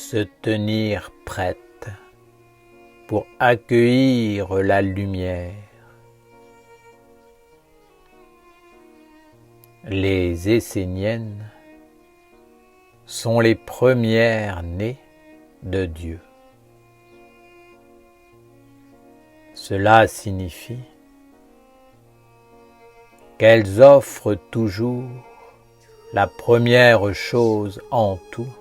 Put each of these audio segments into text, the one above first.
se tenir prête pour accueillir la lumière. Les Esséniennes sont les premières nées de Dieu. Cela signifie qu'elles offrent toujours la première chose en tout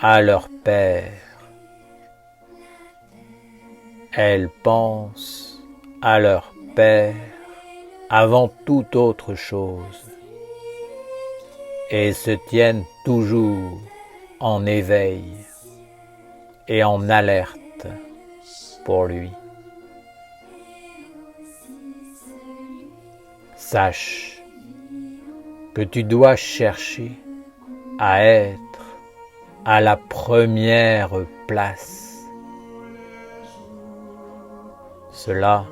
à leur Père. Elles pensent à leur Père avant toute autre chose et se tiennent toujours en éveil et en alerte pour lui. Sache que tu dois chercher à être à la première place. Cela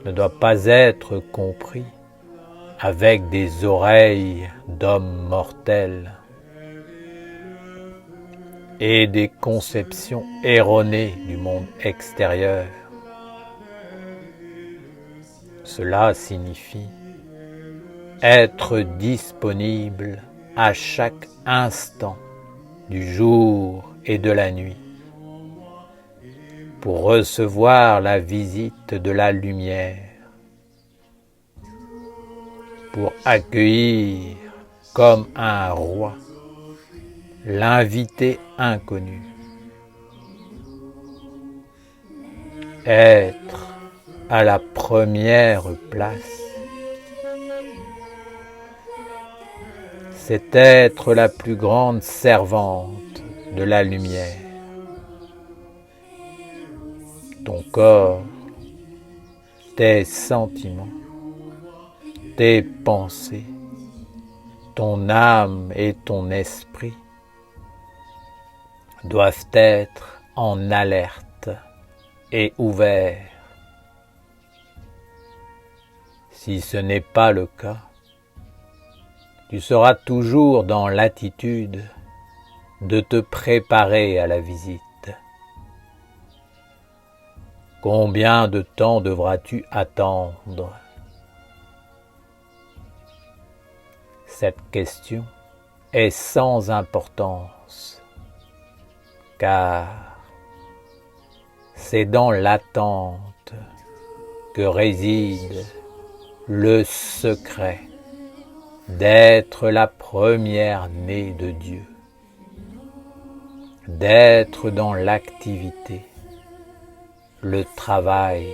ne doit pas être compris avec des oreilles d'homme mortel et des conceptions erronées du monde extérieur. Cela signifie être disponible à chaque instant du jour et de la nuit pour recevoir la visite de la lumière, pour accueillir comme un roi l'invité inconnu, être à la première place, c'est être la plus grande servante de la lumière. Ton corps, tes sentiments, tes pensées, ton âme et ton esprit doivent être en alerte et ouverts. Si ce n'est pas le cas, tu seras toujours dans l'attitude de te préparer à la visite. Combien de temps devras-tu attendre? Cette question est sans importance, car c'est dans l'attente que réside le secret d'être la première née de Dieu, d'être dans l'activité, le travail,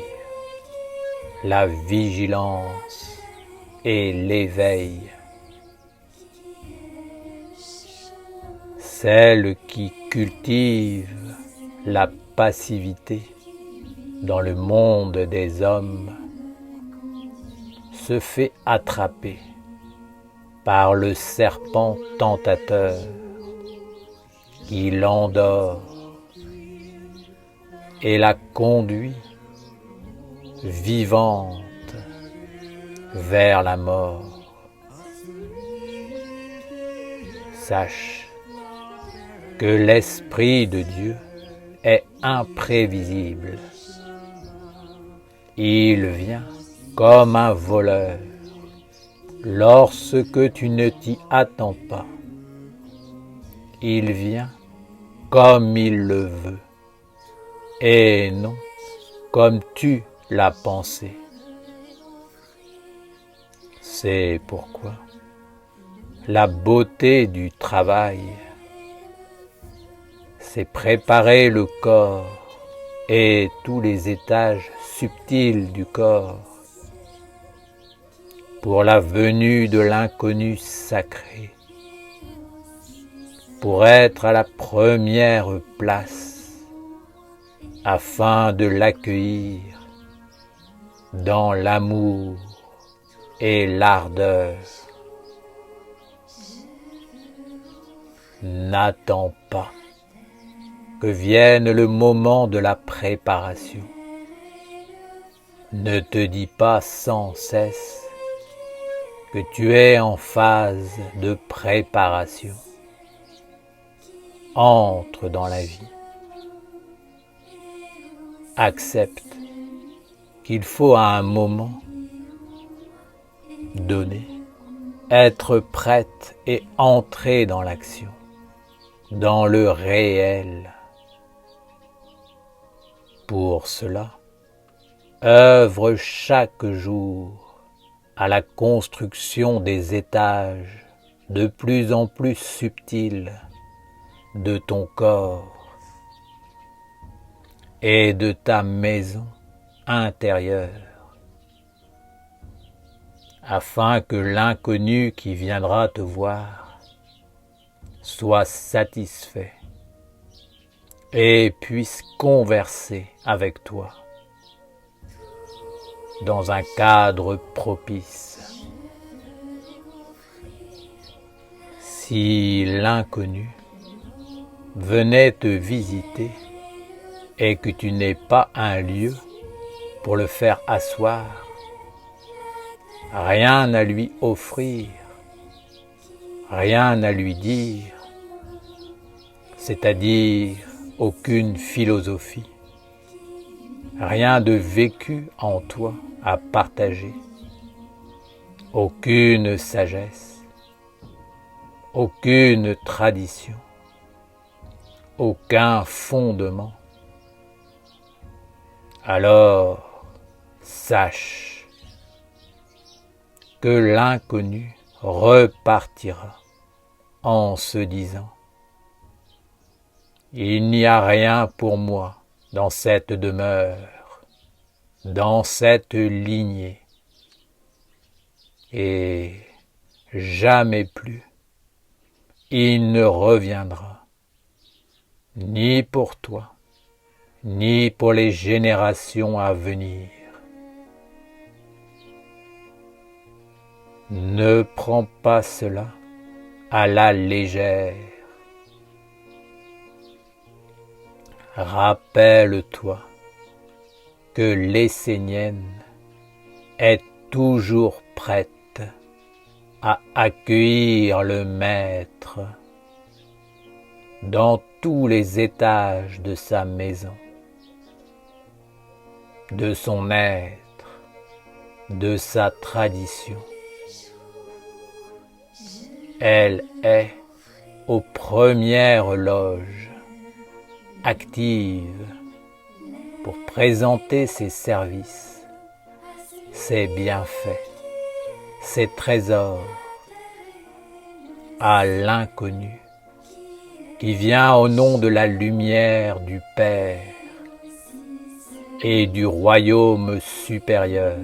la vigilance et l'éveil. Celle qui cultive la passivité dans le monde des hommes se fait attraper par le serpent tentateur qui l'endort et la conduit vivante vers la mort. Sache que l'Esprit de Dieu est imprévisible. Il vient comme un voleur lorsque tu ne t'y attends pas. Il vient comme il le veut et non comme tu l'as pensé. C'est pourquoi la beauté du travail, c'est préparer le corps et tous les étages subtils du corps pour la venue de l'inconnu sacré, pour être à la première place, afin de l'accueillir dans l'amour et l'ardeur. N'attends pas que vienne le moment de la préparation. Ne te dis pas sans cesse que tu es en phase de préparation. entre dans la vie. Accepte qu'il faut à un moment donné être prête et entrer dans l'action, dans le réel. Pour cela, œuvre chaque jour à la construction des étages de plus en plus subtils de ton corps et de ta maison intérieure, afin que l'inconnu qui viendra te voir soit satisfait et puisse converser avec toi dans un cadre propice. Si l'inconnu venait te visiter et que tu n'aies pas un lieu pour le faire asseoir, rien à lui offrir, rien à lui dire, c'est-à-dire aucune philosophie, rien de vécu en toi à partager, aucune sagesse, aucune tradition, aucun fondement, alors sache que l'inconnu repartira en se disant: il n'y a rien pour moi dans cette demeure, dans cette lignée, et jamais plus il ne reviendra, ni pour toi, ni pour les générations à venir. Ne prends pas cela à la légère. Rappelle-toi que l'Essénienne est toujours prête à accueillir le Maître dans tous les étages de sa maison, de son être, de sa tradition. Elle est aux premières loges, active pour présenter ses services, ses bienfaits, ses trésors à l'inconnu qui vient au nom de la lumière du Père et du royaume supérieur.